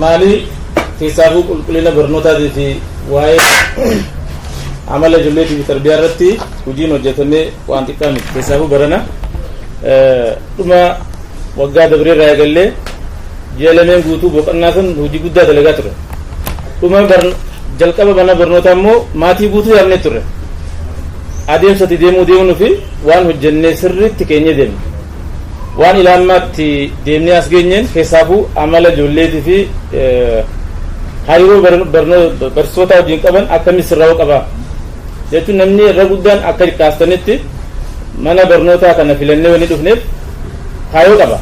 maalii keessaafu qulqullina barnootaatii fi waa'ee amala ijoolleetii fi tarbiyaa irratti hojiin hojjetamee waan xiqqaa miti. Keessaafu barana dhuma waggaa dabree irraa eegallee ji'a lameen guutuu boqonnaa san hojii guddaa dalagaa ture. Dhuma jalqaba mana barnootaa immoo maatii guutuu yaadnee ture. Adeemsatti deemuu fi waan hojjennee sirriitti keenyee deemne. Waan ilaammaatti deemnee as geenyeen keessaafuu amala ijoolleetii fi hariiroo barsiisota wajjin qaban akkamitti sirraa'uu qaba jechuun namni irra guddaan akka kaastanitti mana barnootaa kana filannee wani dhufneef kaayoo qaba.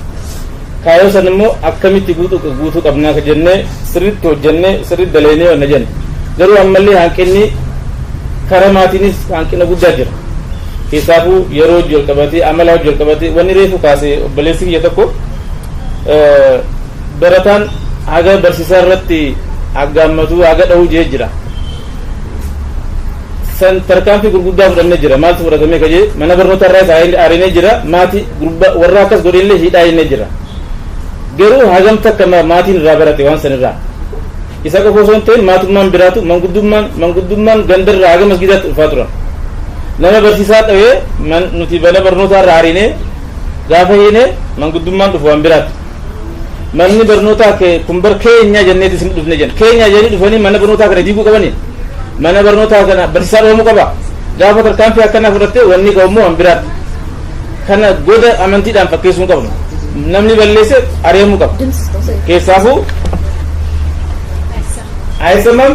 Kaayoo san immoo akkamitti guutuu qabnaa jennee sirriitti hojjennee sirriitti daleenee wanna jenne. Garuu ammallee hanqinni karaa maatiinis hanqina guddaa jira. Keessaafu yeroo hojii ol qabatee amala hojii ol qabatee wanni reefu kaasee obboleessi kiyya tokko barataan haga barsiisaa irratti aggaammatuu haga dha'uu jee jira. San tarkaanfii gurguddaa fudhannee jira. Maaltu fudhatamee kajee mana barnootaa irraa aarinee jira. Maatii warra akkas godhillee hidhaa jennee jira. Garuu hagam takka maatiin irraa barate waan san irraa. Isa qofa osoo hin ta'in maatummaan biraatu manguddummaan gandarraa haga masgidaatti dhufaa turan. Nama barsiisaa ta'ee nuti mana barnootaa irraa aarinee gaafa hiinee manguddummaan dhufu waan biraati. Manni barnootaa kun bar keenya jenneeti isin dhufne jenna. Keenya jennee dhufanii mana barnootaa kana diiguu qabanii. Mana barnootaa kana barsiisaa dhoomuu qaba. Gaafa tarkaanfii akkanaa fudhattee wanni qabammoo waan biraati. Kana goda amantiidhaan fakkeessuu qabna. Namni balleesse ari'amuu qaba. Keessaafuu ayyasamam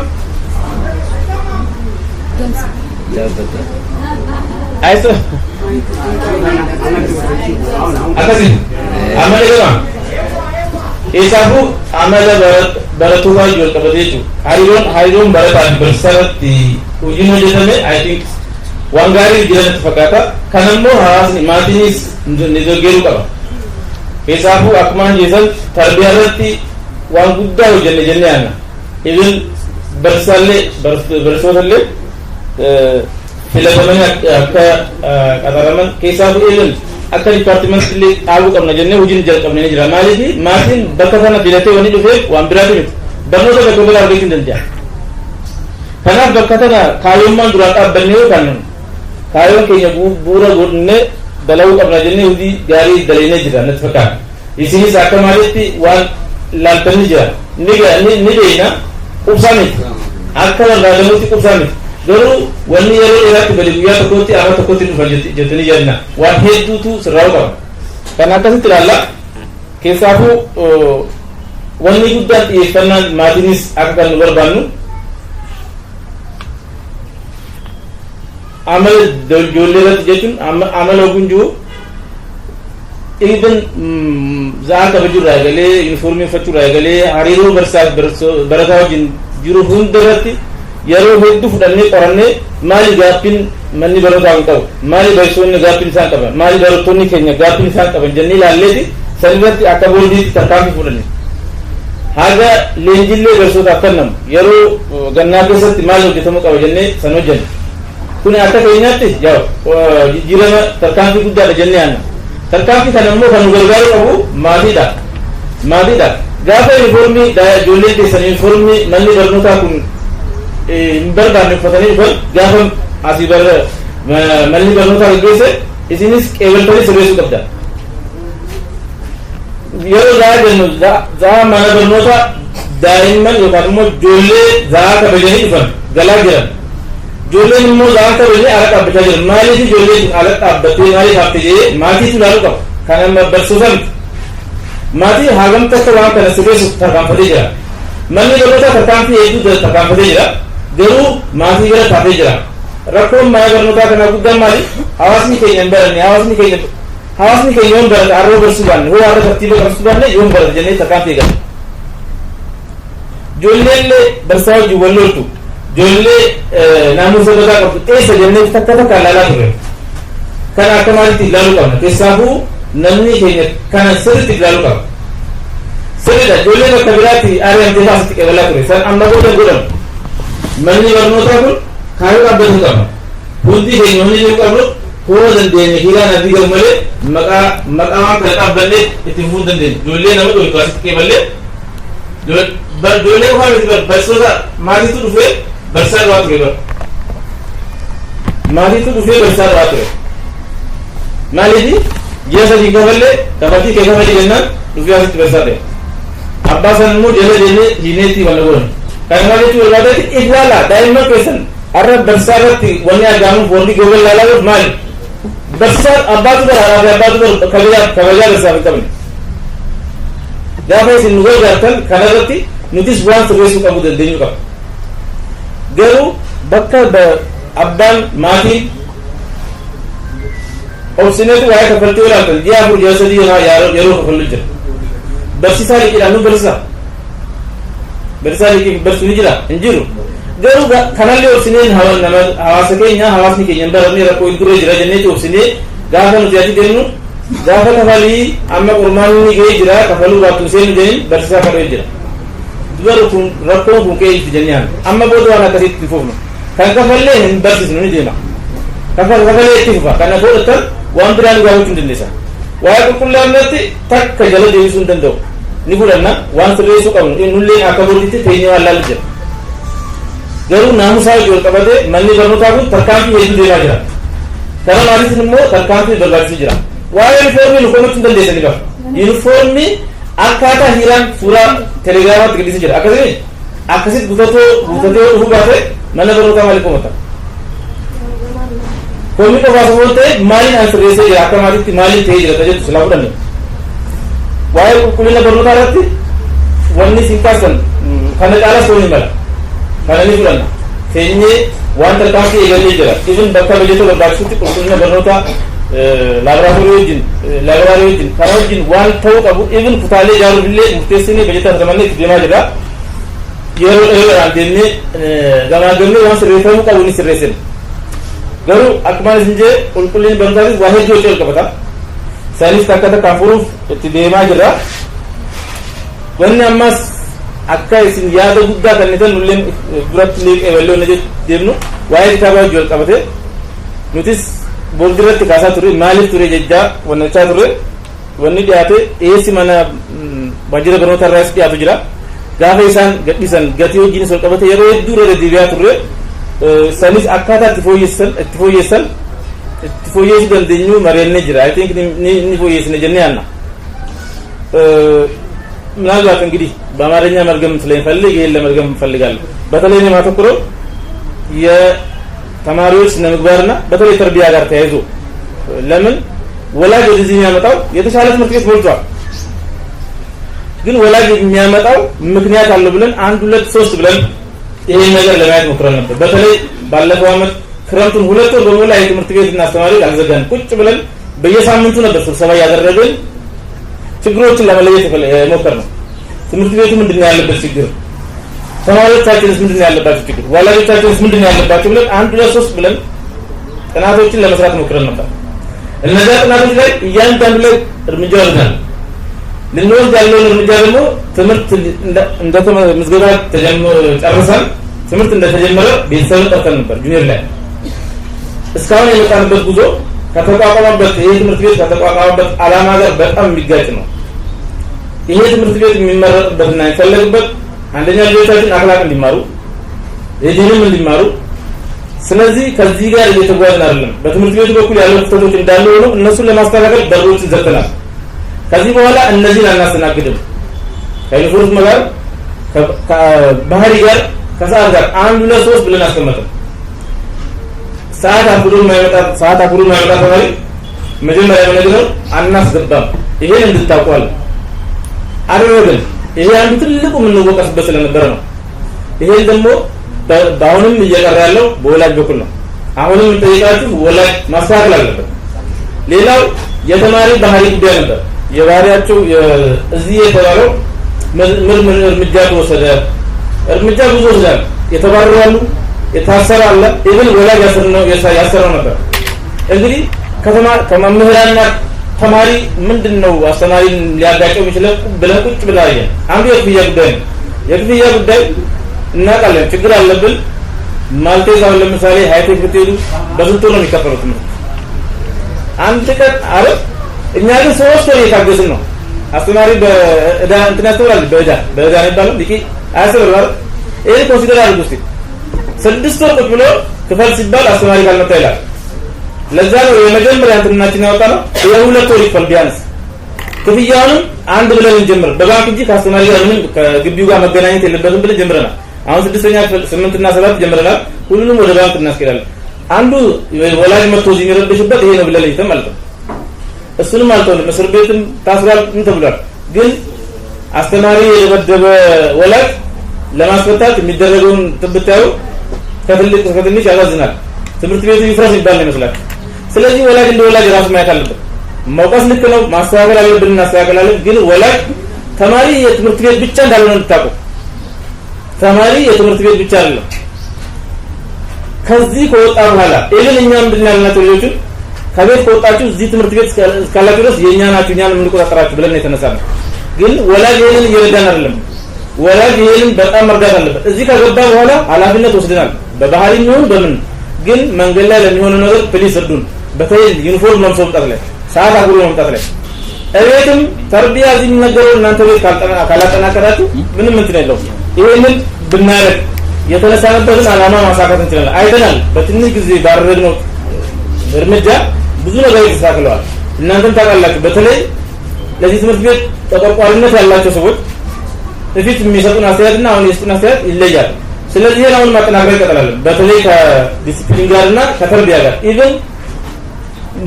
akkasii amala gama keessaafu amala baratuu waan wal qabate jechuudha. Hariiroon barataa fi barsiisaa irratti hojiin hojjetame I think waan gaarii jiranitti fakkaata. Kan ammoo hawaasni maatiinis ni deeggaruu qaba. Keessaafu akkuma jeessan tarbiyaa irratti waan guddaa hojjenne jennee yaadna. Even barsiisotaallee filatamanii akka qaxaraman keessaafu even akka dipaartimantillee dhaabuu qabna jennee hojiin jalqabne ni jira. Maaliif maatiin bakka kana filatee wanni dhufee waan biraati miti. Barnoota bakka biraa argachuu hin danda'a. Kanaaf bakka kana kaayyoommaan duraan dhaabbannee yookaan kaayyoon keenya bu'uura godhannee dalaguu qabna jennee hojii gaarii daleenee jira natti fakkaata. Isinis akka maalitti waan laaltanii jira. Ni beekna qubsaa miti. Akka barbaadamutti qubsaa miti. Garuu wanni yeroo dheeraatti bali guyyaa tokkotti ama tokkotti dhufa jettanii yaadna. Waan hedduutu sirraa'uu qaba. Kan akkasitti ilaalla. Keessaafuu wanni guddaan xiyyeeffannaan maatiinis akka kan nu barbaannu amala ijoollee irratti jechuun amala oguun jiru even za'aa kabajuu irraa eegalee yuunifoormii uffachuu irraa eegalee hariiroo barataa wajjin jiru hunda irratti yeroo hedduu fudhannee qorannee maali gaaffiin manni barnootaa hin qabu, maali barsiisonni gaaffiin isaan qaban, maali barattoonni keenya gaaffiin isaan qaban jennee ilaalleeti san irratti akka booldiitti tarkaanfii fudhanne. Haga leenjillee barsiisota akka namu yeroo gannaa keessatti maal hojjetamuu qaba jennee san hojjenne. Kun akka keenyaatti jijjiirama tarkaanfii guddaadha jennee yaadna. Tarkaanfii kana immoo kan nu gargaaru qabu maatiidha. Gaafa yuunifoormii ijoollee keessan yuunifoormii manni barnootaa kun hin barbaanne uffatanii dhufan gaafa asii manni barnootaa gaggeesse isinis qeebaltanii sirreessuu qabda. Yeroo zaa jennu zaa mana barnootaa daa'imman yookaan immoo ijoollee zaa kabajanii dhufan galaa jiran. Ijoolleen immoo zaa kabajanii ala dhaabbataa jiran. Maaliif ijoolleen ala dhaabbattee maaliif hafte jedhee maatiitu ilaaluu qaba. Kan amma barsiisan maatii hagam takka waan kana sirreessuuf tarkaanfatee jira. Manni barnootaa tarkaanfii hedduu tarkaanfatee jira. Garuu maatii gara taatee jira. Rakkoon mana barnootaa kana guddaan maali? Hawaasni keenya hin baranne hawaasni keenya yoon barate harroo barsiisuu baanne hoo harra tartiiba qabsiisuu baanne yoon barate jennee tarkaanfii eegale. Ijoolleellee barsiisaa wajjin wal loltu. Ijoollee naannoo sadarkaa qabdu eessa jennee takka ilaalaa turre. Kana akka maalitti ilaaluu qabna. Keessaafuu namni keenya kana sirriitti ilaaluu qaba. Sirriidha ijoollee bakka biraatti ari'amtee baasitti qeebalaa ture. San amma godhamu. Manni barnootaa kun kaayoo dhaabbatuu qaba. Hundi keenya hundi jiru qabnu hoo dandeenye hiiraan adii galu malee maqaa waan kana dhaabbannee ittiin fuun dandeenye. Ijoollee nama dhuunfaa asitti qeeballee doole waa miti barsoota maatiitu dhufee barsaa waa ture bar maatiitu dhufee barsaa waa ture maaliifi ji'a sadii kafallee kafatii kee kafalii jennaan dhufee asitti barsaa ta'e abbaa san immoo jala deemee hiineetti walla godhan kan maal jechuu barbaadetti ilaala daa'imman keessan har'a barsaa irratti wanni argamuuf wanni gogol laalaa maali barsaa abbaatu bara haadha abbaatu bara kabajaa barsaa hin qabne gaafa isin nu gargaartan kanarratti nutis waan sirreessuu qabu dandeenyu qaba garuu bakka abbaan maatiin obsineetu waa'ee kaffaltii olaantan ji'a afur ji'a sadii yeroo kafallu jira barsiisaa liqiidhaan nu barsiisaa liqii barsiisuu ni jira hin jiru garuu kanallee obsineen hawaasa keenya hawaasni keenya hin baramne rakkoo hin turee jira jenneeti obsinee gaafa nuti ati deemnu gaafa kafalii amma qurmaanni ga'ee jira kafaluu baattuu seenu jedhin barsiisaa kadhee jira dubara kun rakkoon kun ka'ee itti jennaan amma booda waan akkasitti itti fufnu kan kafallee hin barsiisnu ni deema kafalee itti fufa kana boodatan waan biraan gaafachuu hin dandeessa waa'ee qulqullaa'inatti takka jala deebisuu hin danda'u ni fudhanna waan sirreessuu qabnu nullee akka booditti teenyee waan laallu jira garuu naamusaa wajjin qabatee manni barnootaa kun tarkaanfii hedduu deemaa jira kana maaliitiin immoo tarkaanfii barbaachisuu jira waa'ee yuunifoormii nu komachuu hin dandeessanii qaba yuunifoormii akkaataa hiiraan suuraa telegiraamaatti gadhiisee jira akkasitti guutatee dhufuu baate mana barnootaa maaliif komata komii qofaas immoo ta'e maaliin an sirreessee jira akka maatiitti maaliin ta'ee jira tajaajiltu silaa fudhanne waa'ee qulqullina barnootaa irratti wanni siin kaasan kana caalaas ta'uu ni mala kana ni fudhanna teenyee waan tarkaanfii eegalee jira even bakka bajeta barbaachisutti qulqullina barnootaa laaboraatorii wajjin kana wajjin waan ta'uu qabu even kutaalee ijaaruuf illee murteessinee bajeta hasamannee itti deemaa jira yeroo dheeraa deemnee gamaagamnee waan sirreeffamuu qabu ni sirreessina garuu akkuma isin jee qulqullinni barnootaatis waa hedduu wajjin qabata isaanis takka takkaan furuuf itti deemaa jira wanni ammas akka isin yaada guddaa kennitan nulleen duratti liiqee wallee deemnu waa'ee kitaabaa wajjin wal qabate nutis boordirratti kaasaa ture maaliif ture jechaa wannachaa ture wanni dhiyaate dhiyeessi mana waajjira barnootaa irraas dhiyaatu jira gaafa isaan gadhiisan gatii wajjinis wal qabate yeroo hedduu irra deddeebi'aa turre sanis akkaataa itti fooyyeessuu dandeenyu mareennee jira I think ni fooyyeessine jennee yaanna ምናልባት እንግዲህ በአማርኛ መርገም ስለሚፈልግ ይሄን ለመርገም እንፈልጋለን በተለይ ነው ማተኩረው የተማሪዎች ስነ ምግባርና በተለይ ተርቢያ ጋር ተያይዞ ለምን ወላጅ ወደዚህ የሚያመጣው የተሻለ ትምህርት ቤት ሞልቷል ግን ወላጅ የሚያመጣው ምክንያት አለው ብለን 1 2 3 ብለን ይሄን ነገር ለማየት ሞክረን ነበር በተለይ ባለፈው አመት ክረምቱን 2 ወር በሞላ የትምህርት ቤትና አስተማሪዎች አልዘጋን ቁጭ ብለን በየሳምንቱ ነበር ስብሰባ ያደረግን ችግሮችን ለመለየት ሞከርነው ትምህርት ቤቱ ምንድነው ያለበት ችግር ተማሪዎቻችንስ ምንድነው ያለባቸው ችግር ወላጆቻችንስ ምንድነው ያለባቸው ብለን 1 2 3 ብለን ጥናቶችን ለመስራት ሞክረን ነበር እነዛ ጥናቶች ላይ እያንዳንዱ ላይ እርምጃ ወስደናል ልንወስድ ያለውን እርምጃ ደግሞ ትምህርት ምዝገባ ጨርሰን ትምህርት እንደተጀመረ ቤተሰብን ጠርተን ነበር ጁኒየር ላይ እስካሁን የመጣንበት ጉዞ ከተቋቋመበት ይሄ ትምህርት ቤት ከተቋቋመበት ዓላማ ጋር በጣም የሚጋጭ ነው ይሄ ትምህርት ቤት የሚመረጥበትና የሚፈለግበት አንደኛ ልጆቻችን አክላቅ እንዲማሩ የዲንም እንዲማሩ ስለዚህ ከዚህ ጋር እየተጓዝን አይደለም በትምህርት ቤቱ በኩል ያለው ክፍተቶች እንዳሉ ሆኖ እነሱን ለማስተካከል በሮችን ዘግተናል ከዚህ በኋላ እነዚህን አናስተናግድም ከዩኒፎርም ጋር ከባህሪ ጋር ከሰዓት ጋር 1 2 3 ብለን አስቀመጥን ሰዓት አፍሩን ማይመጣ ተማሪ መጀመሪያ የምንነግረው አናስገባም ይሄን እንድታውቁ አደረግን ይሄ አንዱ ትልቁ የምንወቀስበት ስለነበረ ነው ይሄን ደግሞ በአሁንም እየቀረ ያለው በወላጅ በኩል ነው አሁንም እንጠይቃችሁ ወላጅ ማስተካከል አለበት ሌላው የተማሪ ባህሪ ጉዳይ ነበር የባህሪያቸው እዚህ የተባለው ምርምር እርምጃ ተወሰደ እርምጃ ብዙ ወስደናል የተባረሩ የታሰራለ ኢቭን ወላጅ ያሰረው ነበር እንግዲህ ከመምህራንና ተማሪ ምንድነው አስተማሪን ሊያጋጨው ይችላል ብለን ቁጭ ብላየን አንዱ የክፍያ ጉዳይ እናቃለን ችግር አለብን ማልቴዛው ለምሳሌ ሃይቴክ ብትሄዱ በስንት ነው የሚከፈሉት አንድ ቀን አረ እኛ ግን 3 ወር የታገስን ነው አስተማሪ በእዳ እንትን ያስተምራል በእዳ አይባልም ዲቂ አያስተምራል ይሄ ኮንሲደር አድርጉ እስቲ 6 ወር ቁጭ ብሎ ክፈል ሲባል አስተማሪ ካልመጣ ይላል ለዛ ነው የመጀመሪያ እንትናችን ያወጣነው የሁለት ወር ይፈል ቢያንስ ክፍያውንም አንድ ብለን እንጀምር በባንክ እንጂ ከአስተማሪ ጋር ምንም ከግቢው ጋር መገናኘት የለበትም ብለን ጀምረናል አሁን 6ኛ ክፍል 8 እና 7 ጀምረናል ሁሉንም ወደ ባንክ እናስቀራለን አንዱ ወላጅ መጥቶ እዚህ የሚረብሽበት ይሄ ነው ብለን ለይተን ማለት ነው እሱንም አልተውንም እስር ቤትም ታስሯል ተብሏል ግን አስተማሪ የደበደበ ወላጅ ለማስፈታት የሚደረገውን ትብታዩ ከትንሽ ያዛዝናል ትምህርት ቤቱ ይፍረስ ይባል ይመስላል ስለዚህ ወላጅ እንደ ወላጅ ራሱ ማየት አለበት ማውቀስ ልክ ነው ማስተካከል አለብን እናስተካክላለን ግን ወላጅ ተማሪ የትምህርት ቤት ብቻ እንዳልሆነ እንድታውቁ ተማሪ የትምህርት ቤት ብቻ አይደለም ከዚህ ከወጣ በኋላ እኛም እንድናልናቸው ልጆቹ ከቤት ከወጣችሁ እዚህ ትምህርት ቤት እስካላችሁ ድረስ የኛ ናችሁ እኛን የምንቆጣጠራችሁ ብለን የተነሳነው ግን ወላጅ ይሄንን እየረዳን አይደለም ወላጅ ይሄንን በጣም መርዳት አለበት እዚህ ከገባ በኋላ ኃላፊነት ወስደናል በባህሪም ይሁን በምን ግን መንገድ ላይ ለሚሆነው ነገር ፕሊስ እርዱን በተለይ ዩኒፎርም ለብሶ መምጣት ላይ ሰዓት አክብሮ መምጣት ላይ እቤትም ተርቢያ እዚህ የሚነገረው እናንተ ቤት ካላጠናከራችሁ ምንም እንትን የለውም ይሄንን ብናረግ የተነሳነበትን አላማ ማሳካት እንችላለን አይተናል በትንሽ ጊዜ ባረግነው እርምጃ ብዙ ነገር ይተሳክለዋል እናንተም ታውቃላችሁ በተለይ ለዚህ ትምህርት ቤት ተቆርቋሪነት ያላቸው ሰዎች እፊት የሚሰጡን አስተያየትና አሁን የሰጡን አስተያየት ይለያል ስለዚህ አሁን ማጠናከር ይቀጥላል በተለይ ከዲሲፕሊን ጋርና ከተርቢያ ጋር ኢቭን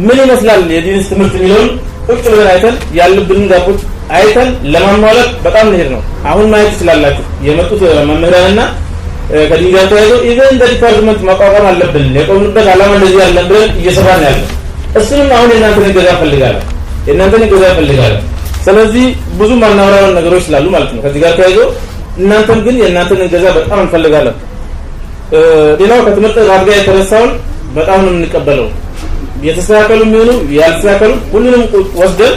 ምን ይመስላል የዲንስ ትምህርት የሚለውን ቁጭ ብለን አይተን ያለብንን ጋፖች አይተን ለማሟላት በጣም ንሄድ ነው አሁን ማየት ይችላልላችሁ የመጡት መምህራንና ከዲንጋር ተያይዞ ኢቭን ዲፓርትመንት ማቋቋም አለብን የቆምንበት አላማ እንደዚህ ያለን ብለን እየሰራን ያለ እሱንም አሁን እናንተን እገዛ ፈልጋለሁ ስለዚህ ብዙ ማናወራው ነገሮች ስላሉ ማለት ነው ከዚህ ጋር ተያይዞ እናንተም ግን የእናንተን እገዛ በጣም እንፈልጋለን ሌላው ከትምህርት ጋር የተረሳውን በጣም ነው የምንቀበለው የተስተካከሉ የሚሆኑ ያልተስተካከሉ ሁሉንም ወስደን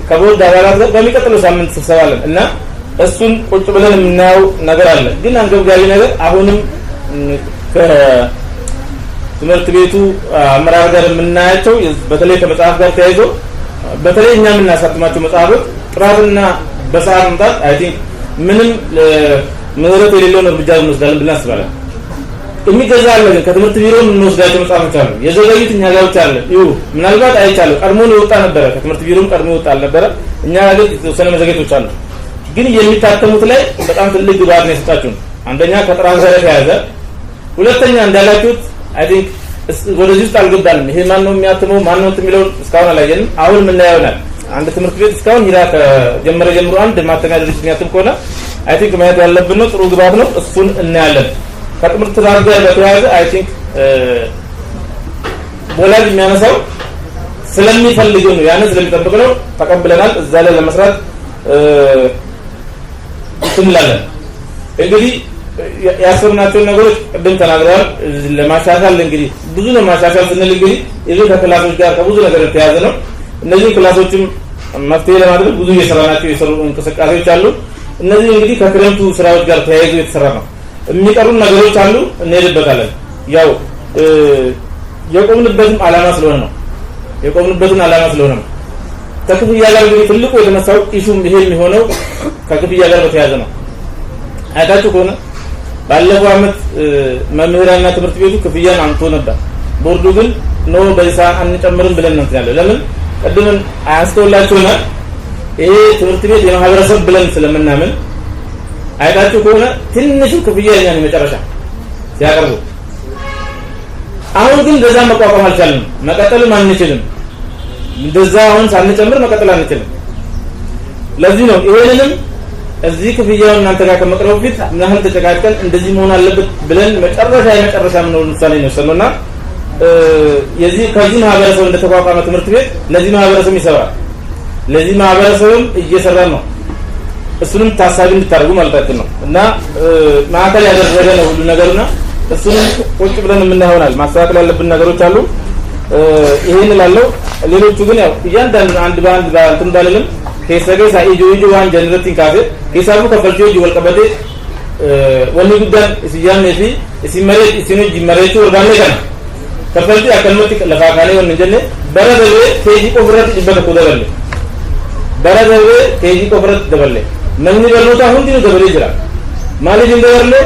ከቦርድ አባላት ጋር በሚቀጥለው ሳምንት ስብሰባ አለን እና እሱን ቁጭ ብለን የምናየው ነገር አለ ግን አንገብጋቢ ነገር አሁንም ከትምህርት ቤቱ አመራር ጋር የምናያቸው በተለይ ከመጽሐፍ ጋር ተያይዞ በተለይ እኛ የምናሳትማቸው መጽሐፎች ጥራትና በሰዓት መምጣት አይ ቲንክ ምንም ምህረት የሌለውን እርምጃ እንወስዳለን ብለን አስባለን የሚገዛ አለ ግን ከትምህርት ቢሮ የምንወስዳቸው መጽሐፎች አሉ የዘገዩት እኛ ጋር ብቻ አለ ምናልባት አይቻለሁ ቀድሞ ነው የወጣ ነበረ ከትምህርት ቢሮም ቀድሞ ይወጣ ነበረ እኛ ጋር የተወሰነ መዘግየቶች አሉ ግን የሚታተሙት ላይ በጣም ትልቅ ግብአት ነው የሰጣችሁን አንደኛ ከጥራት ጋር ተያያዘ ሁለተኛ እንዳላችሁት አይ ቲንክ ወደዚህ ውስጥ አልገባንም ይሄ ማን ነው የሚያትመው ማን ነው የሚለው እስካሁን አላየንም አሁን ምን ያየናል አንድ ትምህርት ቤት እስካሁን ይራ ከጀመረ አንድ ማተሚያ ድርጅት የሚያትም ከሆነ አይ ቲንክ ማየት ያለብን ነው ጥሩ ግብአት ነው እሱን እናያለን ከትምህርት ጋር በተያያዘ አይ ቲንክ ወላጅ የሚያነሳው ስለሚፈልገው ነው ያንን ስለሚጠብቅ ነው ተቀብለናል እዛ ላይ ለመስራት እንላለን እንግዲህ ያሰብናቸው ነገሮች ቅድም ተናግረዋል ለማሻሻል እንግዲህ ብዙ ነው ማሻሻል ስንል እንግዲህ ይሄ ከክላሶች ጋር ከብዙ ነገር የተያዘ ነው እነዚህ ክላሶችም መፍትሄ ለማድረግ ብዙ እየሰራናቸው የሰሩ እንቅስቃሴዎች አሉ እነዚህ እንግዲህ ከክረምቱ ስራዎች ጋር ተያይዞ የተሰራ ነው የሚቀሩ ነገሮች አሉ እንሄድበታለን ያው የቆምንበትም ዓላማ ስለሆነ ነው ከክፍያ ጋር እንግዲህ ትልቁ የተነሳው ኢሹም ይሄ የሚሆነው ከክፍያ ጋር በተያያዘ ነው አይታችሁ ከሆነ ባለፈው አመት መምህራንና ትምህርት ቤቱ ክፍያን አንቶ ነበር ቦርዱ ግን ነው በዛ አንጨምርም ብለን ነው ያለው ለምን ቀድመን አያስተውላችሁና ይሄ ትምህርት ቤት የማህበረሰብ ብለን ስለምናምን አይታችሁ ከሆነ ትንሹ ክፍያ የኛ ነው መጨረሻ ሲያቀርቡ አሁን ግን እንደዛ መቋቋም አልቻልንም መቀጠልም አንችልም እንደዛ አሁን ሳንጨምር መቀጠል አንችልም ለዚህ ነው ይሄንንም እዚህ ክፍያውን እናንተ ጋር ከመቅረቡ ፊት ምን ያህል ተጨቃጭቀን እንደዚህ መሆን አለበት ብለን መጨረሻ ምን ነው ምሳሌ ነው ሰለና የዚህ ከዚህ ማህበረሰብ እንደተቋቋመ ትምህርት ቤት ለዚህ ማህበረሰብ ይሰራል ለዚህ ማህበረሰብም እየሰራ ነው እሱንም ታሳቢ እንድታርጉ ማለታችን ነው እና ማዕከል ያደረገ ነው ሁሉ ነገርና እሱንም ቁጭ ብለን የምናየውናል ማስተካከል ያለብን ነገሮች አሉ ይሄን ላለው ሌሎቹ ግን ያው እያንዳንዱ አንድ ባንድ እንትን ባለለም ከሰገ ሳይጆ ዋን ጀነሬቲንግ ካፌ ሂሳቡ ከፈልጆ ይወልቀበደ ወኒ ጉዳን ሲያን ነፊ ሲመረ ሲኖ ጅመረቹ ወርጋኔ ከነ ከፈልጆ አከልመት ለፋካኔ ወን ጀነ በረደለ ቴጂ ቆብረት ይበተ ኮደረለ bara dabre keji kofrat daballe namni barnoota hundi dabalee jira maaliif hin dabarre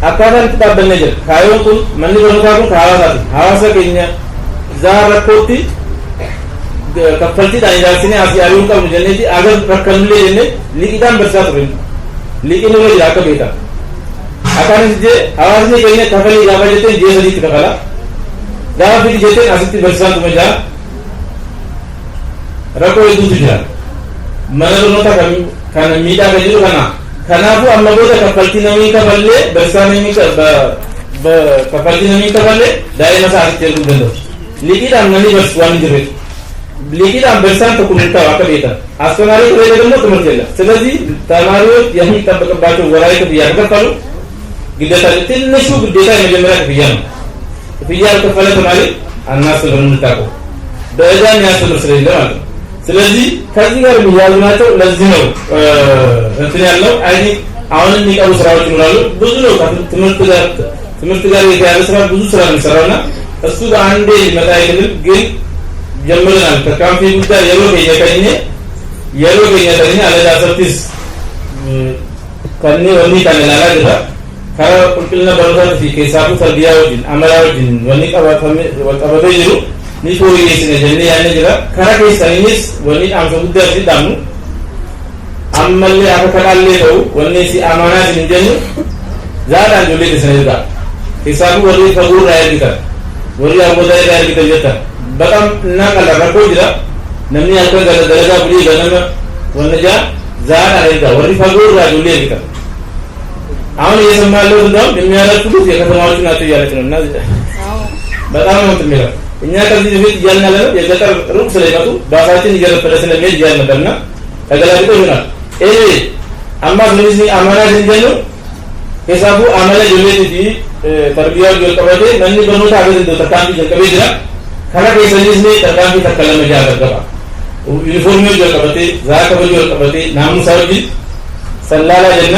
akkaataan itti dhaabbanne jira kaayoon kun manni barnootaa kun hawaasaati hawaasa keenya zaa rakkootti kaffaltiidhaan ilaalchinee asii ari'uu qabnu jenneeti agar rakkanullee jenne liqiidhaan barsiisaa ture liqiin irra jira akka beekan akkaanis jee hawaasni keenya kafalii gaafa jetteen ji'a sadiitti kafala gaafa fidi jetteen asitti barsiisaan tume jira rakkoo hedduutu jira mana barnoota kan miidhaa kan jiru kanaafuu amma booda kaffaltii namni kafallee barsiisaa namni kaffaltii namni kafallee daa'ima isaa asitti erguu danda'u liqiidhaan namni barsiisu waan hin jirreetu liqiidhaan barsiisaan tokko hin ta'u akka beekan አስተማሪ ከሌለ ደግሞ ትምህርት የለም ስለዚህ ተማሪዎች የሚጠበቅባቸው ወራዊ ክፍያ ከከፈሉ ግዴታ ትንሹ ግዴታ የመጀመሪያ ክፍያ ነው ክፍያ ያልከፈለ ተማሪ አናስተምርም እንታቀው በእዳ የሚያስተምር ስለሌለ ማለት ነው ስለዚህ ከዚህ ጋር የሚያዙ ናቸው ለዚህ ነው እንትን ያለው አይ አሁን የሚቀሩ ስራዎች ይኖራሉ ብዙ ነው ትምህርት ጋር የተያያዘ ስራ ብዙ ስራ የሚሰራውና እሱ በአንዴ ሊመጣ አይችልም ግን ጀምረናል ከካምፒ ጉዳይ yeroo keenya ta'anii aladaa sartis kanneen wanni kan ilaalaa jira karaa qulqullina barnootaa fi keessaafu tarbiyyaa wajjin amalaa wajjin wanni qabatee jiru ni fooyyessine jennee yaadne jira karaa keessaniinis wanni dhaamsa guddaa isin dhaamnu ammallee akka kadhaallee ta'u wanni si amaanaa isin jennu zaadhaan ijoollee keessan ergaa keessaafu warri fagoo irraa ergitan warri hawwataa irraa ergitan jettan baqam naa qalla rakkoo jira namni halkan dalagaa bulii ganama wanna jaa zaadha ergaa warri fagoo irraa ijoollee ergitan አሁን እየሰማለው እንደውም የሚያረክሉት የከተማዎቹ ናቸው እያለች ነው እና በጣም ነው የሚለው እኛ ከዚህ በፊት እያልን ያለ ነው የገጠር ሩቅ ስለሚመጡ ባሳችን እየረፈደ ስለሚሄድ እያልን ነበርና ተገላግጦ ይሆናል አማ ስለዚህ አማና ድንገኑ ከሳቡ አማና ጆሌቲ ተርቢያው ጆልቀበቴ ነኒ በኖታ አገዝ እንደው ተካምቢ ጀልቀበ ይችላ ካላ ከሰሊዝ ነው ተካምቢ ተከለመ ያደረገባ ዩኒፎርም ጆልቀበቴ ዛከበ ጆልቀበቴ ናሙሳውጂ ሰላላ ጀና